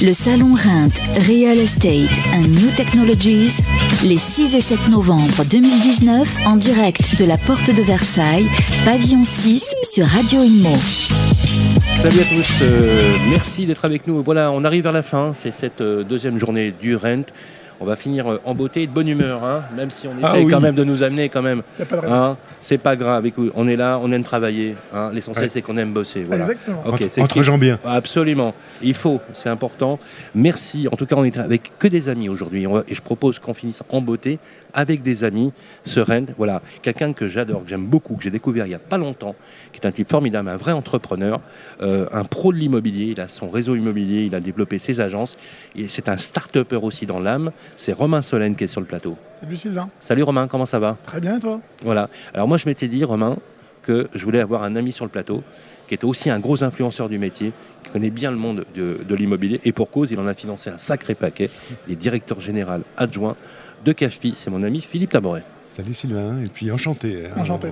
Le salon Reims Real Estate and New Technologies, les 6 et 7 novembre 2019, en direct de la Porte de Versailles, pavillon 6 sur Radio Imo. Salut à tous, merci d'être avec nous. Voilà, on arrive vers la fin, c'est cette deuxième journée du Rent. On va finir en beauté et de bonne humeur, hein, même si on essaye quand même de nous amener quand même. Hein, c'est pas grave, écoute, on est là, on aime travailler. Hein, l'essentiel c'est qu'on aime bosser. Voilà. Exactement. Okay, entre gens bien. Absolument, il faut, c'est important. Merci, en tout cas on est avec que des amis aujourd'hui. Et je propose qu'on finisse en beauté avec des amis, ce Rent. Voilà, quelqu'un que j'adore, que j'aime beaucoup, que j'ai découvert il n'y a pas longtemps, qui est un type formidable, un vrai entrepreneur, un pro de l'immobilier. Il a son réseau immobilier, il a développé ses agences. Et c'est un start-upper aussi dans l'âme. C'est Romain Solène qui est sur le plateau. Salut Sylvain. Salut Romain, comment ça va ? Très bien et toi ? Voilà. Alors moi je m'étais dit, Romain, que je voulais avoir un ami sur le plateau qui était aussi un gros influenceur du métier, qui connaît bien le monde de l'immobilier. Et pour cause, il en a financé un sacré paquet. Il est directeur général adjoint de CAFPI. C'est mon ami Philippe Laboret. Salut Sylvain, et puis enchanté. Enchanté.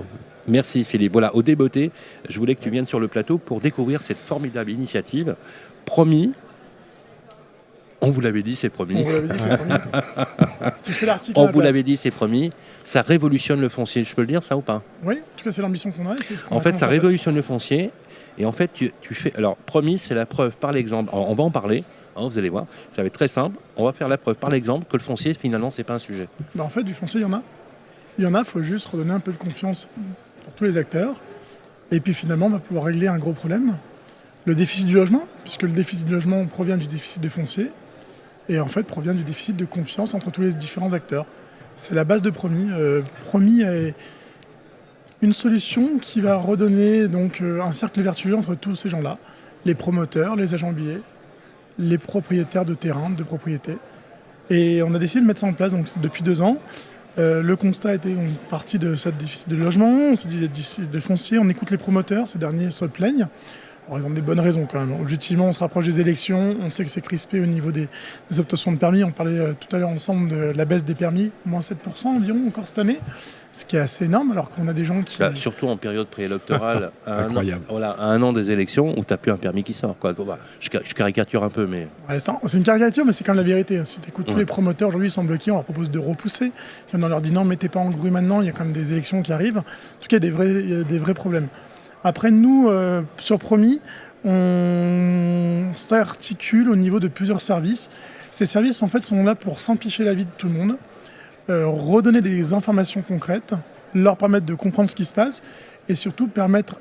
Merci Philippe. Voilà, au débeauté, je voulais que tu viennes sur le plateau pour découvrir cette formidable initiative. Promis. On vous l'avait dit, c'est promis. On vous l'avait dit, c'est promis. Tu fais l'article. On vous l'avait dit, c'est promis. Ça révolutionne le foncier. Je peux le dire, ça ou pas ? Oui, en tout cas, c'est l'ambition qu'on a. C'est ce qu'on en fait, ça révolutionne le foncier. Et en fait, tu fais. Alors, promis, c'est la preuve par l'exemple. Alors, on va en parler. Hein, vous allez voir. Ça va être très simple. On va faire la preuve par l'exemple que le foncier, finalement, c'est pas un sujet. En fait, du foncier, il y en a. Il faut juste redonner un peu de confiance pour tous les acteurs. Et puis, finalement, on va pouvoir régler un gros problème. Le déficit du logement, puisque le déficit du logement provient du déficit de foncier. Et en fait, provient du déficit de confiance entre tous les différents acteurs. C'est la base de Promis. Promis est une solution qui va redonner donc un cercle vertueux entre tous ces gens-là. Les promoteurs, les agents billets, les propriétaires de terrain, de propriétés. Et on a décidé de mettre ça en place donc, depuis 2 ans. Le constat était parti de ce déficit de logement, on s'est dit déficit de foncier, on écoute les promoteurs, ces derniers se plaignent. Alors, ils ont des bonnes raisons quand même. Objectivement, on se rapproche des élections, on sait que c'est crispé au niveau des obtentions de permis. On parlait tout à l'heure ensemble de la baisse des permis, moins 7% environ encore cette année, ce qui est assez énorme alors qu'on a des gens qui... Là, surtout en période préélectorale, incroyable. À un an des élections où tu n'as plus un permis qui sort. Quoi. Je caricature un peu, mais... Ouais, c'est une caricature, mais c'est quand même la vérité. Si tu écoutes tous les promoteurs aujourd'hui, ils sont bloqués, on leur propose de repousser. On leur dit non, mettez pas en grue maintenant, il y a quand même des élections qui arrivent. En tout cas, il y a des vrais problèmes. Après, nous, sur Promis, on s'articule au niveau de plusieurs services. Ces services, en fait, sont là pour simplifier la vie de tout le monde, redonner des informations concrètes, leur permettre de comprendre ce qui se passe et surtout permettre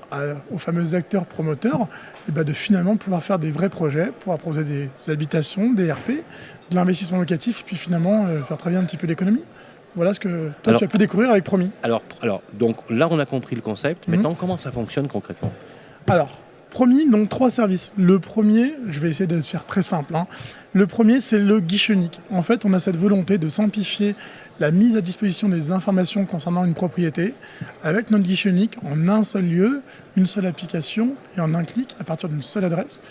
aux fameux acteurs promoteurs de finalement pouvoir faire des vrais projets, pouvoir proposer des habitations, des RP, de l'investissement locatif et puis finalement faire travailler un petit peu l'économie. Voilà ce que toi tu as pu découvrir avec Promis. Alors, donc là on a compris le concept. Maintenant, comment ça fonctionne concrètement ? Alors, Promis, donc 3 services. Le premier, je vais essayer de faire très simple. Le premier, c'est le guichet unique. En fait, on a cette volonté de simplifier la mise à disposition des informations concernant une propriété avec notre guichet unique en un seul lieu, une seule application et en un clic à partir d'une seule adresse.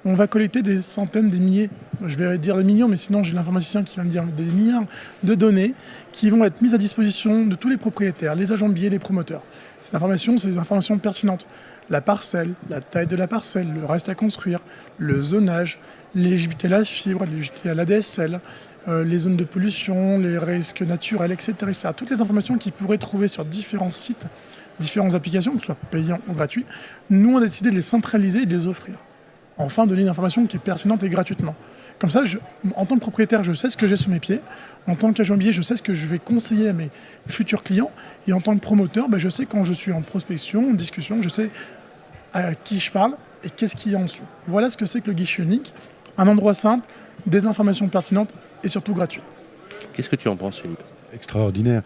On va collecter des centaines, des milliers, je vais dire des millions, mais sinon j'ai l'informaticien qui va me dire des milliards de données qui vont être mises à disposition de tous les propriétaires, les agents de billets, les promoteurs. Ces informations, c'est des informations pertinentes. La parcelle, la taille de la parcelle, le reste à construire, le zonage, l'éligibilité à la fibre, l'éligibilité à l'ADSL, les zones de pollution, les risques naturels, etc., etc. Toutes les informations qu'ils pourraient trouver sur différents sites, différentes applications, que ce soit payants ou gratuits, nous on a décidé de les centraliser et de les offrir. Enfin, donner une information qui est pertinente et gratuitement. Comme ça, en tant que propriétaire, je sais ce que j'ai sous mes pieds. En tant qu'agent immobilier, je sais ce que je vais conseiller à mes futurs clients. Et en tant que promoteur, je sais quand je suis en prospection, en discussion, je sais à qui je parle et qu'est-ce qu'il y a en dessous. Voilà ce que c'est que le guichet unique. Un endroit simple, des informations pertinentes et surtout gratuites. Qu'est-ce que tu en penses, Philippe ? Extraordinaire.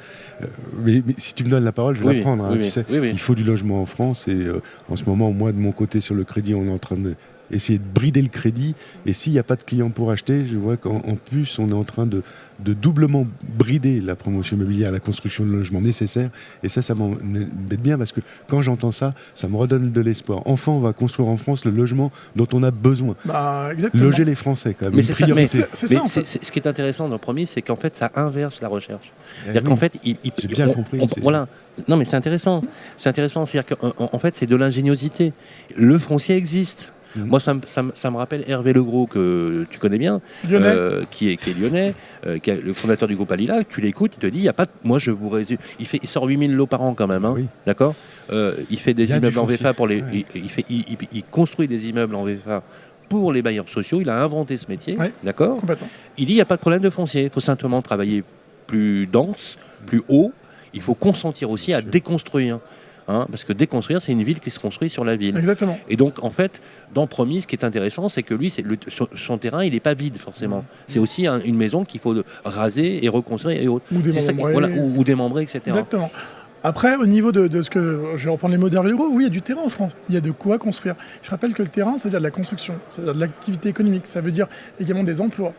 Mais si tu me donnes la parole, je vais la prendre. Oui, tu sais, oui. Il faut du logement en France et en ce moment, moi, de mon côté, sur le crédit, on est en train de essayer de brider le crédit. Et s'il n'y a pas de clients pour acheter, je vois qu'en plus, on est en train de doublement brider la promotion immobilière, la construction de logements nécessaires. Et ça m'embête bien parce que quand j'entends ça, ça me redonne de l'espoir. Enfin, on va construire en France le logement dont on a besoin. Exactement. Loger les Français, quand même. Mais une c'est priorité. ça, mais ce qui est intéressant dans le Promis, c'est qu'en fait, ça inverse la recherche. C'est-à-dire qu'en fait, j'ai bien compris. Voilà. Non, mais c'est intéressant. C'est intéressant. C'est-à-dire qu'en fait, c'est de l'ingéniosité. Le foncier existe. Moi, ça me rappelle Hervé Legros, que tu connais bien, Lyonnais. qui est lyonnais, qui est le fondateur du groupe Alila. Tu l'écoutes, il te dit, il y a pas moi je vous résume. Il sort 8000 lots par an quand même, hein, Oui. d'accord. Il fait des Il y a immeubles du en foncier. VFA pour les. Ouais. Il construit des immeubles en VFA pour les bailleurs sociaux. Il a inventé ce métier, Ouais. d'accord. Complètement. Il dit, il n'y a pas de problème de foncier. Il faut simplement travailler plus dense, plus haut. Il faut consentir aussi à déconstruire. Hein, parce que déconstruire, c'est une ville qui se construit sur la ville. Exactement. Et donc, en fait, dans Promis, ce qui est intéressant, c'est que lui, son terrain, il n'est pas vide, forcément. C'est aussi une maison qu'il faut raser et reconstruire et autres. Ou C'est ça démembrer. ou démembrer, etc. Exactement. Après, au niveau de ce que je vais reprendre les mots d'Hervé Legros, oui, il y a du terrain en France. Il y a de quoi construire. Je rappelle que le terrain, ça veut dire de la construction, ça veut dire de l'activité économique, ça veut dire également des emplois.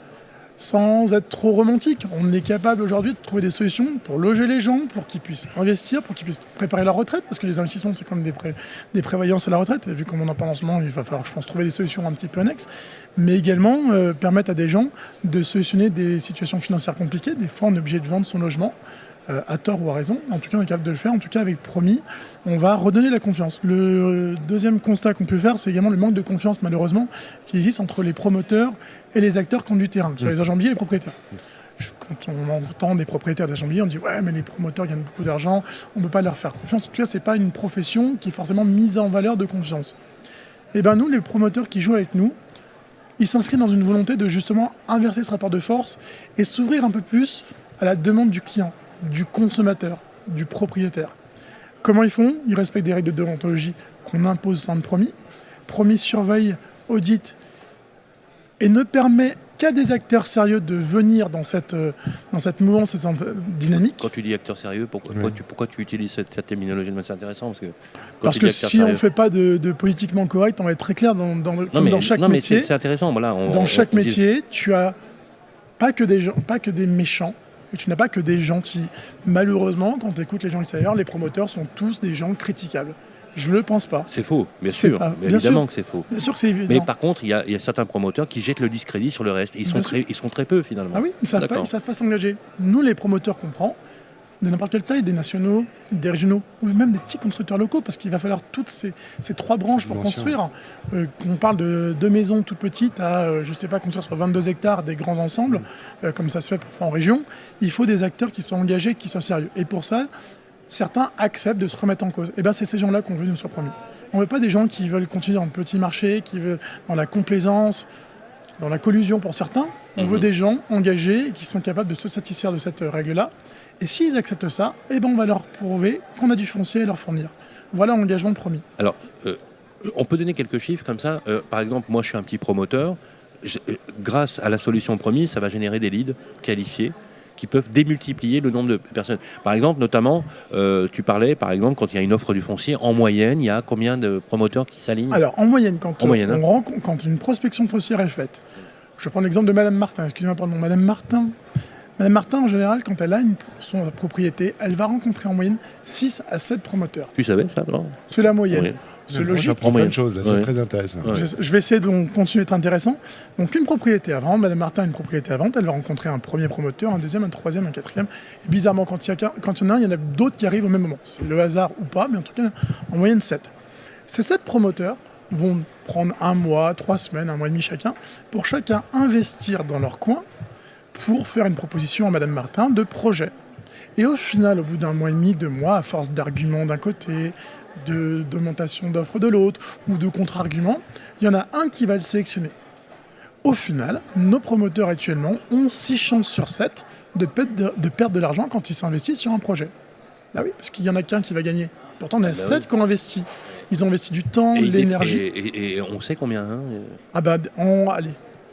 Sans être trop romantique, on est capable aujourd'hui de trouver des solutions pour loger les gens, pour qu'ils puissent investir, pour qu'ils puissent préparer leur retraite, parce que les investissements, c'est comme des prévoyances à la retraite. Et vu comme on en parle en ce moment, il va falloir, je pense, trouver des solutions un petit peu annexes, mais également permettre à des gens de solutionner des situations financières compliquées. Des fois, on est obligé de vendre son logement. À tort ou à raison, en tout cas on est capable de le faire, en tout cas avec Promis, on va redonner la confiance. Le deuxième constat qu'on peut faire, c'est également le manque de confiance malheureusement qui existe entre les promoteurs et les acteurs qui ont du terrain, que ce soit les agents immobiliers et les propriétaires. Quand on entend des propriétaires d'agents immobiliers, on dit ouais mais les promoteurs gagnent beaucoup d'argent, on ne peut pas leur faire confiance. En tout cas c'est pas une profession qui est forcément mise en valeur de confiance. Et bien nous, les promoteurs qui jouent avec nous, ils s'inscrivent dans une volonté de justement inverser ce rapport de force et s'ouvrir un peu plus à la demande du client, du consommateur, du propriétaire. Comment ils font? Ils respectent des règles de déontologie qu'on impose sans Promis. Promis surveille, audite et ne permet qu'à des acteurs sérieux de venir dans cette mouvance et cette dynamique. Quand tu dis acteur sérieux, pourquoi tu utilises cette terminologie? C'est intéressant parce que Parce que si on ne fait pas de politiquement correct, on va être très clair dans chaque métier. C'est intéressant. Voilà, dans chaque métier, tu as pas que des méchants. Et tu n'as pas que des gentils. Malheureusement, quand tu écoutes les gens extérieurs, les promoteurs sont tous des gens critiquables. Je le pense pas. C'est faux, bien sûr. Évidemment que c'est faux. Bien sûr que c'est évident. Mais par contre, il y a certains promoteurs qui jettent le discrédit sur le reste. Ils sont très peu finalement. Ah oui, ils ne savent pas s'engager. Nous, les promoteurs qu'on prend, de n'importe quelle taille, des nationaux, des régionaux, ou même des petits constructeurs locaux, parce qu'il va falloir toutes ces trois branches pour construire. On parle de 2 maisons toutes petites à, je ne sais pas, construire sur 22 hectares des grands ensembles, comme ça se fait parfois en région. Il faut des acteurs qui sont engagés, qui sont sérieux. Et pour ça, certains acceptent de se remettre en cause. Et bien, c'est ces gens-là qu'on veut nous sur Promis. On ne veut pas des gens qui veulent continuer dans le petit marché, qui veulent dans la complaisance, dans la collusion pour certains. On veut des gens engagés qui sont capables de se satisfaire de cette règle-là. Et s'ils acceptent ça, eh ben on va leur prouver qu'on a du foncier à leur fournir. Voilà l'engagement Promis. Alors, on peut donner quelques chiffres comme ça. Par exemple, moi, je suis un petit promoteur. Grâce à la solution Promis, ça va générer des leads qualifiés qui peuvent démultiplier le nombre de personnes. Par exemple, notamment, tu parlais, par exemple, quand il y a une offre du foncier, en moyenne, il y a combien de promoteurs qui s'alignent? Alors, en moyenne, quand une prospection foncière est faite, je prends l'exemple de Madame Martin. Excusez-moi, pardon, Madame Martin. Madame Martin, en général, quand elle a son propriété, elle va rencontrer en moyenne 6 à 7 promoteurs. Tu savais ça, non? C'est la moyenne. Oui. C'est logique. J'apprends plein de choses, là, c'est très intéressant. Ouais. Je vais essayer de continuer d'être intéressant. Donc, une propriété à vendre, Madame Martin a une propriété à vendre, elle va rencontrer un premier promoteur, un deuxième, un troisième, un quatrième. Et bizarrement, quand il y en a un, il y en a d'autres qui arrivent au même moment. C'est le hasard ou pas, mais en tout cas, en moyenne 7. Ces 7 promoteurs vont prendre 1 mois, 3 semaines, 1 mois et demi chacun, pour chacun investir dans leur coin pour faire une proposition à Madame Martin de projet. Et au final, au bout d'1 mois et demi, 2 mois, à force d'arguments d'un côté, d'augmentation d'offres de l'autre, ou de contre-arguments, il y en a un qui va le sélectionner. Au final, nos promoteurs actuellement ont 6 chances sur 7 de perdre de l'argent quand ils s'investissent sur un projet. Bah oui, parce qu'il n'y en a qu'un qui va gagner. Pourtant, on a 7 qui ont investi. Ils ont investi du temps, l'énergie. Et on sait combien, hein? Ah bah, allez.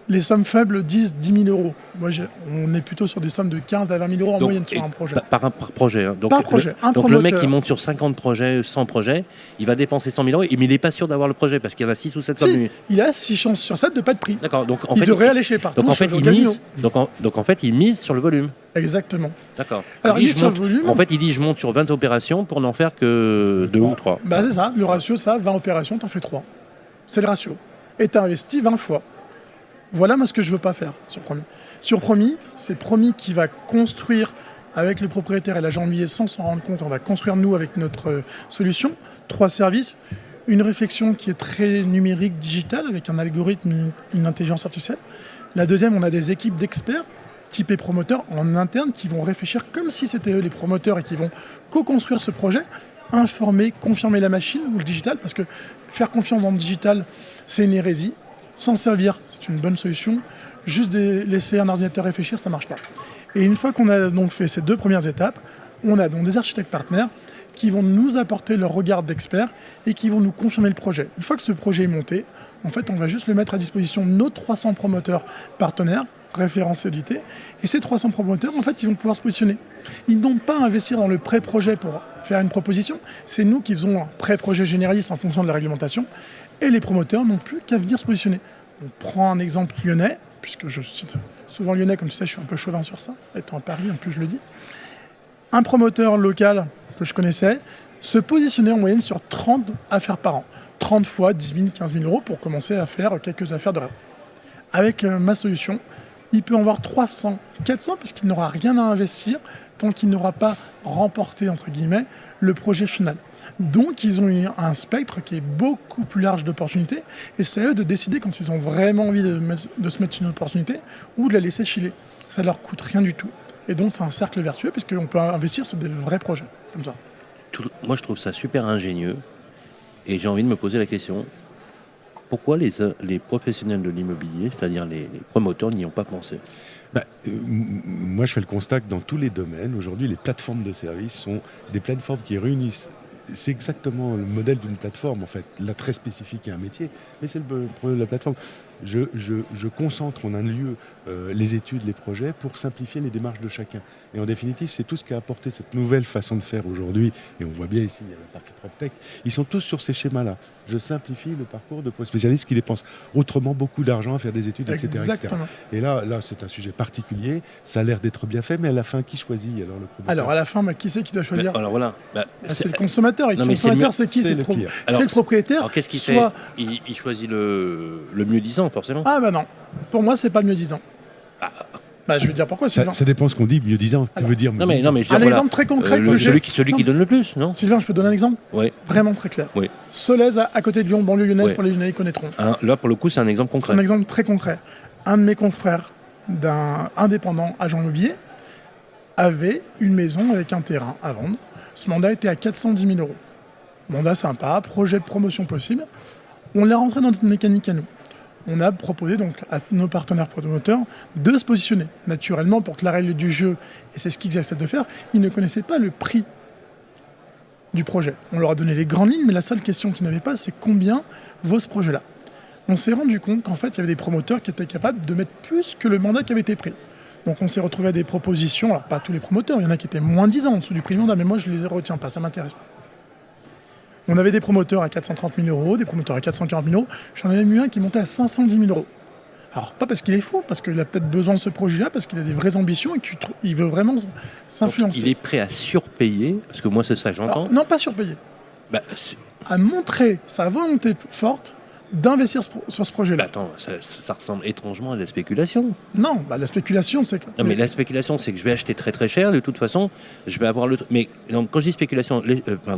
Les sommes faibles disent 10 000 euros. Moi, on est plutôt sur des sommes de 15 à 20 000 euros en moyenne sur un projet. Par projet. Hein. Par projet. Donc le mec qui monte sur 50 projets, 100 projets, il va dépenser 100 000 euros, mais il n'est pas sûr d'avoir le projet parce qu'il y en a 6 ou 7 comme lui. Il a 6 chances sur 7 de pas de prix. D'accord. Donc il devrait aller chez partout. Donc en fait, il mise sur le volume. Exactement. D'accord. Alors il mise sur le volume. En fait, il dit je monte sur 20 opérations pour n'en faire que 2 ou 3. Bah c'est ça. Le ratio, 20 opérations, t'en fais 3. C'est le ratio. Et t'as investi 20 fois. Voilà moi ce que je veux pas faire sur Promis. Sur Promis, c'est Promis qui va construire avec le propriétaire et l'agent immobilier sans s'en rendre compte. On va construire nous avec notre solution 3 services, une réflexion qui est très numérique, digitale, avec un algorithme, une intelligence artificielle. La deuxième, on a des équipes d'experts typés promoteurs en interne qui vont réfléchir comme si c'était eux les promoteurs et qui vont co-construire ce projet, informer, confirmer la machine ou le digital, parce que faire confiance dans le digital, c'est une hérésie. S'en servir, c'est une bonne solution. Juste laisser un ordinateur réfléchir, ça ne marche pas. Et une fois qu'on a donc fait ces 2 premières étapes, on a donc des architectes partenaires qui vont nous apporter leur regard d'experts et qui vont nous confirmer le projet. Une fois que ce projet est monté, en fait, on va juste le mettre à disposition de nos 300 promoteurs partenaires, référencés audités. Et ces 300 promoteurs, en fait, ils vont pouvoir se positionner. Ils n'ont pas à investir dans le pré-projet pour faire une proposition. C'est nous qui faisons un pré-projet généraliste en fonction de la réglementation. Et les promoteurs n'ont plus qu'à venir se positionner. On prend un exemple lyonnais, puisque je cite souvent lyonnais, comme tu sais, je suis un peu chauvin sur ça, étant à Paris, en plus je le dis. Un promoteur local que je connaissais se positionnait en moyenne sur 30 affaires par an. 30 fois 10 000, 15 000 euros pour commencer à faire quelques affaires de rêve. Avec ma solution, il peut en avoir 300, 400, parce qu'il n'aura rien à investir tant qu'il n'aura pas remporté, entre guillemets, le projet final. Donc, ils ont eu un spectre qui est beaucoup plus large d'opportunités, et c'est à eux de décider quand ils ont vraiment envie de se mettre sur une opportunité ou de la laisser filer. Ça ne leur coûte rien du tout. Et donc, c'est un cercle vertueux, puisqu'on peut investir sur des vrais projets, comme ça. Moi, je trouve ça super ingénieux, et j'ai envie de me poser la question, pourquoi les professionnels de l'immobilier, c'est-à-dire les promoteurs, n'y ont pas pensé ? Moi, je fais le constat que dans tous les domaines, aujourd'hui, les plateformes de services sont des plateformes qui réunissent. C'est exactement le modèle d'une plateforme, en fait. Là, très spécifique à un métier, mais c'est le problème de la plateforme. Je concentre en un lieu les études, les projets, pour simplifier les démarches de chacun. Et en définitive, c'est tout ce qui a apporté cette nouvelle façon de faire aujourd'hui. Et on voit bien ici, il y a la partie PropTech. Ils sont tous sur ces schémas-là. Je simplifie le parcours de spécialistes qui dépensent autrement beaucoup d'argent à faire des études, etc. Exactement. Et là, c'est un sujet particulier. Ça a l'air d'être bien fait, mais à la fin, qui choisit alors le promoteur ? Alors, à la fin, qui c'est qui doit choisir ? Alors voilà. C'est le consommateur. Et le consommateur, c'est qui ? C'est le propriétaire. Alors, qu'est-ce qu'il fait ? Il choisit le mieux-disant, forcément. Ah bah non. Pour moi, c'est pas le mieux-disant. Je vais dire pourquoi, Sylvain. Ça dépend ce qu'on dit, mieux disant. Tu veux dire non, mais je veux dire, un exemple très concret que j'ai. Celui qui donne le plus, non ? Sylvain, je peux donner un exemple ? Oui. Vraiment très clair. Oui. Solèze, à côté de Lyon, banlieue lyonnaise, pour les Lyonnais, ils connaîtront. Là, pour le coup, c'est un exemple concret. C'est un exemple très concret. Un de mes confrères d'un indépendant agent immobilier avait une maison avec un terrain à vendre. Ce mandat était à 410 000 euros. Mandat sympa, projet de promotion possible. On l'a rentré dans notre mécanique à nous. On a proposé donc à nos partenaires promoteurs de se positionner. Naturellement, pour que la règle du jeu, et c'est ce qu'ils acceptent de faire, ils ne connaissaient pas le prix du projet. On leur a donné les grandes lignes, mais la seule question qu'ils n'avaient pas, c'est combien vaut ce projet-là. On s'est rendu compte qu'en fait, il y avait des promoteurs qui étaient capables de mettre plus que le mandat qui avait été pris. Donc on s'est retrouvé à des propositions, alors pas tous les promoteurs, il y en a qui étaient moins 10 ans en dessous du prix du mandat, mais moi je ne les retiens pas, ça ne m'intéresse pas. On avait des promoteurs à 430 000 euros, des promoteurs à 440 000 euros. J'en avais eu un qui montait à 510 000 euros. Alors, pas parce qu'il est fou, parce qu'il a peut-être besoin de ce projet-là, parce qu'il a des vraies ambitions et qu'il veut vraiment s'influencer. Donc, il est prêt à surpayer, parce que moi, c'est ça que j'entends. Alors, non, pas surpayer. À montrer sa volonté forte d'investir sur ce projet-là. Attends, ça ressemble étrangement à la spéculation. Non, la spéculation, c'est que... Non, mais la spéculation, c'est que je vais acheter très très cher, de toute façon, je vais avoir le... Mais donc, quand je dis spéculation,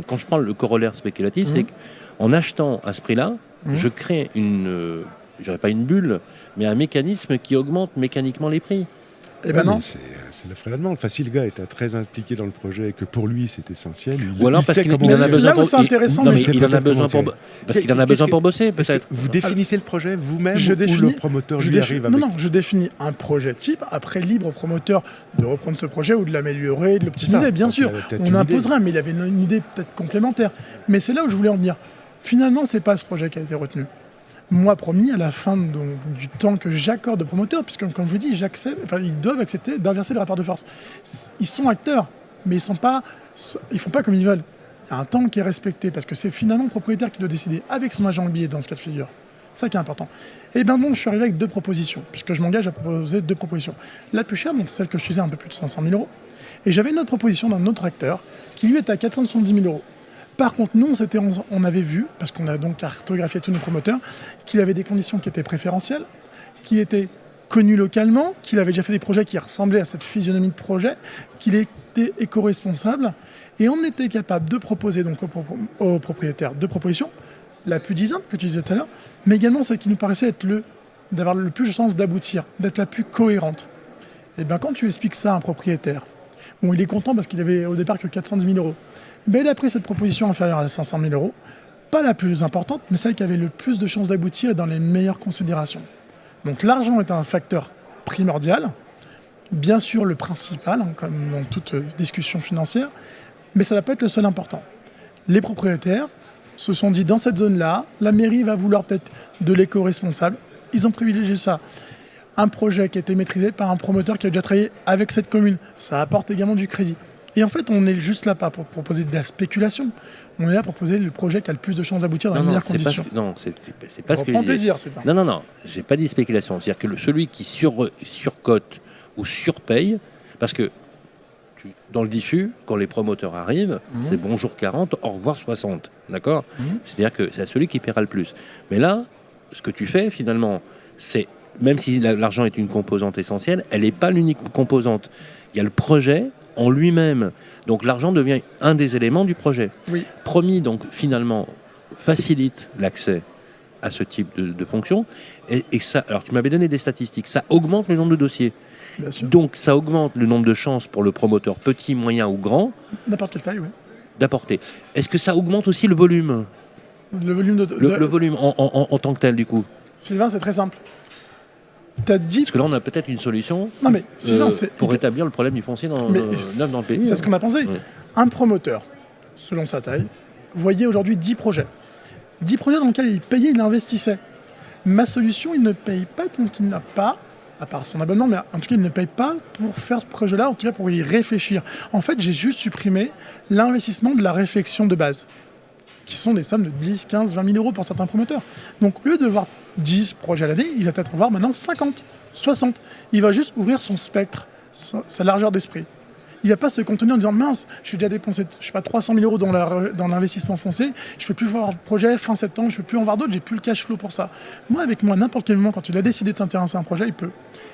quand je prends le corollaire spéculatif, c'est qu'en achetant à ce prix-là, je crée je dirais pas une bulle, mais un mécanisme qui augmente mécaniquement les prix. Eh ben non. C'est le frère allemand. Facile gars était très impliqué dans le projet et que pour lui c'est essentiel. Ou alors parce qu'il en a besoin pour... c'est intéressant, il en a besoin pour... Parce qu'il en a besoin pour bosser, peut-être. Vous définissez le projet vous-même ou le promoteur lui arrive avec... Non, je définis un projet type. Après, libre au promoteur de reprendre ce projet ou de l'améliorer, de l'optimiser. Bien sûr, on imposera, mais il avait une idée peut-être complémentaire. Mais c'est là où je voulais en venir. Finalement, c'est pas ce projet qui a été retenu. Moi, promis, à la fin du temps que j'accorde aux promoteurs, puisque, comme je vous dis, ils doivent accepter d'inverser le rapport de force. Ils sont acteurs, mais ils font pas comme ils veulent. Il y a un temps qui est respecté, parce que c'est finalement le propriétaire qui doit décider, avec son agent immobilier dans ce cas de figure. C'est ça qui est important. Et bien donc, je suis arrivé avec 2 propositions, puisque je m'engage à proposer 2 propositions. La plus chère, donc celle que je disais, un peu plus de 500 000 euros. Et j'avais une autre proposition d'un autre acteur, qui lui était à 470 000 euros. Par contre, nous, on avait vu, parce qu'on a donc cartographié tous nos promoteurs, qu'il avait des conditions qui étaient préférentielles, qu'il était connu localement, qu'il avait déjà fait des projets qui ressemblaient à cette physionomie de projet, qu'il était éco-responsable, et on était capable de proposer donc aux propriétaires 2 propositions, la plus disante que tu disais tout à l'heure, mais également celle qui nous paraissait être d'avoir le plus de chances d'aboutir, d'être la plus cohérente. Et bien quand tu expliques ça à un propriétaire, bon, il est content parce qu'il avait au départ que 410 000 euros. Ben, il a pris cette proposition inférieure à 500 000 euros, pas la plus importante, mais celle qui avait le plus de chances d'aboutir et dans les meilleures considérations. Donc l'argent est un facteur primordial, bien sûr le principal, hein, comme dans toute discussion financière, mais ça ne va pas être le seul important. Les propriétaires se sont dit, dans cette zone-là, la mairie va vouloir peut-être de l'éco-responsable. Ils ont privilégié ça. Un projet qui a été maîtrisé par un promoteur qui a déjà travaillé avec cette commune. Ça apporte également du crédit. Et en fait, on n'est juste là pas pour proposer de la spéculation. On est là pour proposer le projet qui a le plus de chances d'aboutir dans les meilleures conditions. C'est pas ce que je disais. Non, j'ai pas dit spéculation. C'est-à-dire que celui qui surcote ou surpaye, parce que dans le diffus, quand les promoteurs arrivent, c'est bonjour 40, au revoir 60. D'accord ? C'est-à-dire que c'est celui qui paiera le plus. Mais là, ce que tu fais finalement, c'est, même si l'argent est une composante essentielle, elle n'est pas l'unique composante. Il y a le projet en lui-même. Donc l'argent devient un des éléments du projet. Oui. Promis, donc finalement, facilite l'accès à ce type de fonction. Et ça, alors tu m'avais donné des statistiques, ça augmente le nombre de dossiers. Bien sûr. Donc ça augmente le nombre de chances pour le promoteur petit, moyen ou grand. N'importe quelle taille, oui. D'apporter. Est-ce que ça augmente aussi le volume ? Le volume le volume en tant que tel, du coup. Sylvain, c'est très simple. T'as dit... Parce que là, on a peut-être une solution Sylvain, pour rétablir le problème du foncier neuf dans le pays. C'est ce qu'on a pensé. Ouais. Un promoteur, selon sa taille, voyait aujourd'hui 10 projets. 10 projets dans lesquels il payait, il investissait. Ma solution, il ne paye pas tant qu'il n'a pas, à part son abonnement, mais en tout cas, il ne paye pas pour faire ce projet-là, en tout cas pour y réfléchir. En fait, j'ai juste supprimé l'investissement de la réflexion de base, qui sont des sommes de 10, 15, 20 000 euros pour certains promoteurs. Donc, au lieu de voir 10 projets à l'année, il va peut-être en voir maintenant 50, 60. Il va juste ouvrir son spectre, sa largeur d'esprit. Il ne va pas se contenir en disant « Mince, j'ai déjà dépensé, je sais pas, 300 000 euros dans l'investissement foncier, je ne peux plus voir de projet fin septembre, je ne peux plus en voir d'autres, j'ai plus le cash flow pour ça. » Moi, avec moi, n'importe quel moment, quand il a décidé de s'intéresser à un projet, il peut.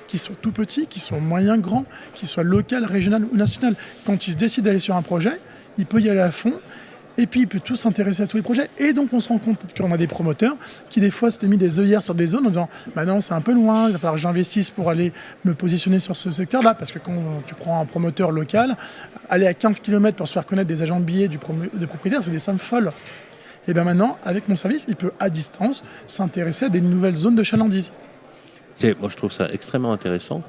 Qu'il soit tout petit, qu'il soit moyen, grand, qu'il soit local, régional ou national. Quand il se décide d'aller sur un projet, il peut y aller à fond. Et puis, il peut tous s'intéresser à tous les projets. Et donc, on se rend compte qu'on a des promoteurs qui, des fois, s'étaient mis des œillères sur des zones en disant « Bah non, c'est un peu loin, il va falloir que j'investisse pour aller me positionner sur ce secteur-là. » Parce que quand tu prends un promoteur local, aller à 15 km pour se faire connaître des agents de billets des propriétaires, c'est des sommes folles. Et bien maintenant, avec mon service, il peut, à distance, s'intéresser à des nouvelles zones de chalandise. Moi, je trouve ça extrêmement intéressant.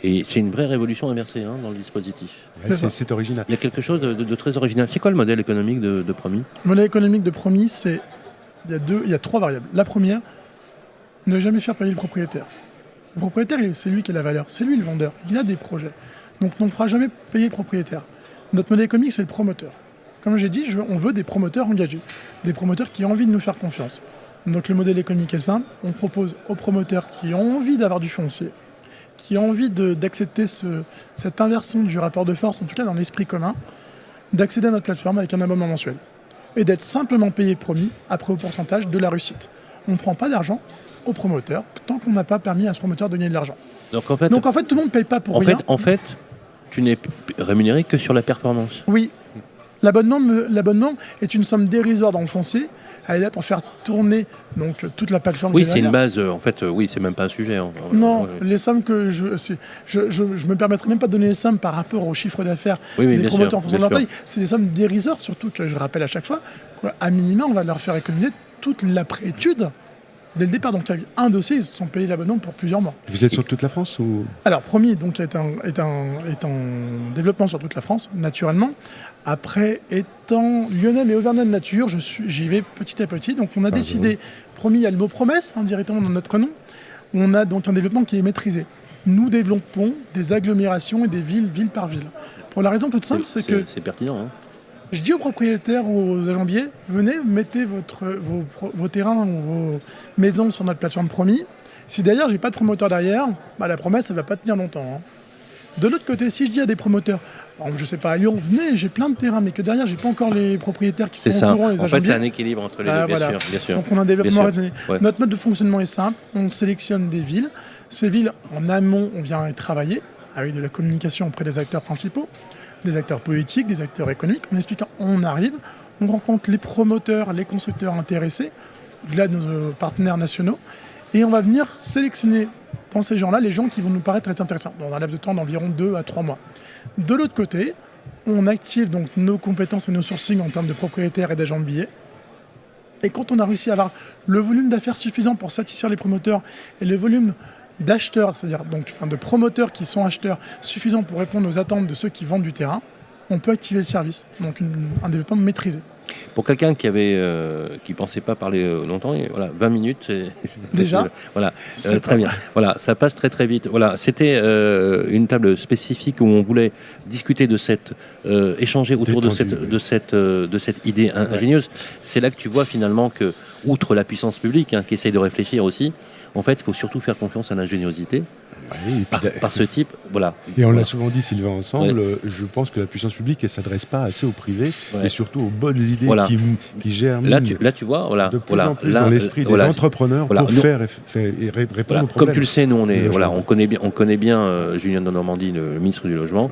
Et c'est une vraie révolution inversée dans le dispositif. Ouais, c'est original. Il y a quelque chose de très original. C'est quoi le modèle économique de Promis ? Le modèle économique de Promis, il y a 3 variables. La première, ne jamais faire payer le propriétaire. Le propriétaire, c'est lui qui a la valeur, c'est lui le vendeur. Il a des projets. Donc on ne fera jamais payer le propriétaire. Notre modèle économique, c'est le promoteur. Comme j'ai dit, on veut des promoteurs engagés, des promoteurs qui ont envie de nous faire confiance. Donc le modèle économique est simple. On propose aux promoteurs qui ont envie d'avoir du foncier, qui ont envie d'accepter cette inversion du rapport de force, en tout cas dans l'esprit commun, d'accéder à notre plateforme avec un abonnement mensuel et d'être simplement payé Promis après au pourcentage de la réussite. On ne prend pas d'argent au promoteur tant qu'on n'a pas permis à ce promoteur de gagner de l'argent. Donc en fait, tout le monde ne paye pas pour rien. En fait, tu n'es rémunéré que sur la performance. Oui. L'abonnement est une somme dérisoire dans le foncier. Elle est là pour faire tourner donc toute la plateforme. Oui, c'est une base. En fait, oui, c'est même pas un sujet. Non, les sommes que je me permettrai même pas de donner les sommes par rapport au chiffre d'affaires des promoteurs en fonction de leur taille. C'est des sommes dérisoires, surtout que je rappelle à chaque fois qu'à minima, on va leur faire économiser toute la préétude dès le départ. Donc, avec un dossier, ils se sont payés l'abonnement pour plusieurs mois. Vous êtes sur toute la France ou... Alors, Promis donc, est en développement sur toute la France, naturellement. Après, étant lyonnais mais auvergnat de nature, j'y vais petit à petit. Donc, on a décidé, Promis, il y a le mot promesse, directement dans notre nom. On a donc un développement qui est maîtrisé. Nous développons des agglomérations et des villes, ville par ville. Pour la raison toute simple, c'est que... C'est pertinent, Je dis aux propriétaires ou aux agents billets, venez, mettez vos terrains ou vos maisons sur notre plateforme Promis. Si derrière, j'ai pas de promoteur derrière, la promesse, elle va pas tenir longtemps. De l'autre côté, si je dis à des promoteurs, je sais pas, à Lyon, venez, j'ai plein de terrains, mais que derrière, j'ai pas encore les propriétaires qui sont au courant, les agents billets. En fait, c'est un équilibre entre les deux, bien sûr. Donc on a un développement raisonné. Ouais. Notre mode de fonctionnement est simple, on sélectionne des villes. Ces villes, en amont, on vient y travailler avec de la communication auprès des acteurs principaux, des acteurs politiques, des acteurs économiques, en expliquant on arrive, on rencontre les promoteurs, les constructeurs intéressés, au-delà de nos partenaires nationaux. Et on va venir sélectionner dans ces gens-là les gens qui vont nous paraître être intéressants, dans un laps de temps d'environ 2 à 3 mois. De l'autre côté, on active donc nos compétences et nos sourcings en termes de propriétaires et d'agents de billets. Et quand on a réussi à avoir le volume d'affaires suffisant pour satisfaire les promoteurs et le volume d'acheteurs, c'est-à-dire donc de promoteurs qui sont acheteurs suffisant pour répondre aux attentes de ceux qui vendent du terrain, on peut activer le service. Donc un développement maîtrisé. Pour quelqu'un qui pensait pas parler longtemps, voilà, 20 minutes. Déjà. Voilà, très bien. Voilà, ça passe très très vite. Voilà, c'était une table spécifique où on voulait discuter de cette, échanger autour de cette idée ingénieuse. C'est là que tu vois finalement que, outre la puissance publique qui essaye de réfléchir aussi, en fait, il faut surtout faire confiance à l'ingéniosité. Oui, par ce type, voilà. Et on l'a souvent dit, Sylvain, ensemble, je pense que la puissance publique, elle ne s'adresse pas assez au privé, et surtout aux bonnes idées qui germinent là, tu vois, de plus en plus dans l'esprit des entrepreneurs pour faire et répondre aux problèmes. Comme tu le sais, nous, on connaît bien Julien de Normandie, le ministre du Logement.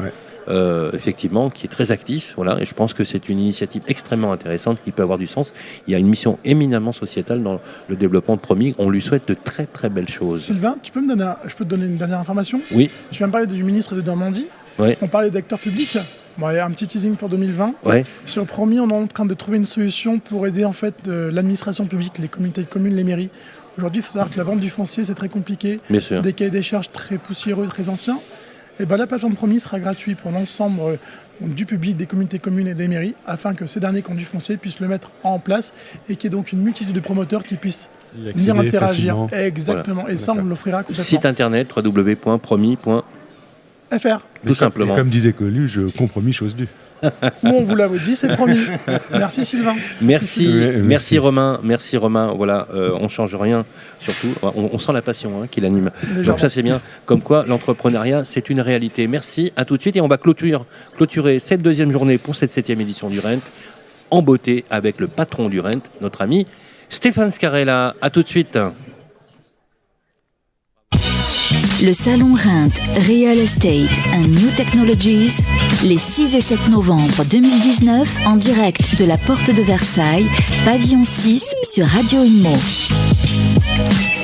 Effectivement, qui est très actif, et je pense que c'est une initiative extrêmement intéressante qui peut avoir du sens. Il y a une mission éminemment sociétale dans le développement de Promis. On lui souhaite de très très belles choses. Sylvain, je peux te donner une dernière information ? Oui. Tu viens me parler du ministre de Normandie. On parlait d'acteurs publics. Bon, il y a un petit teasing pour 2020. Sur Promis, on est en train de trouver une solution pour aider en fait l'administration publique, les communautés de communes, les mairies. Aujourd'hui, il faut savoir que la vente du foncier, c'est très compliqué. Bien sûr. Des cahiers des charges très poussiéreux, très anciens. Et la plateforme Promis sera gratuite pour l'ensemble du public, des communautés communes et des mairies, afin que ces derniers qui ont du foncier puissent le mettre en place et qu'il y ait donc une multitude de promoteurs qui puissent venir interagir. Facilement. Exactement. Et ça, on l'offrira complètement. Site internet www.promis.fr. Tout simplement. Et comme disait Coluche, compromis, chose due. On vous l'avait dit, c'est promis. Merci Sylvain. Merci Romain. Merci Romain. Voilà, on change rien. Surtout, on sent la passion qui l'anime. Donc ça c'est bien. Comme quoi, l'entrepreneuriat c'est une réalité. Merci. À tout de suite et on va clôturer cette deuxième journée pour cette 7e édition du Rent en beauté avec le patron du Rent, notre ami Stéphane Scarella. À tout de suite. Le salon Rent Real Estate and New Technologies, les 6 et 7 novembre 2019, en direct de la Porte de Versailles, pavillon 6 sur Radio Immo.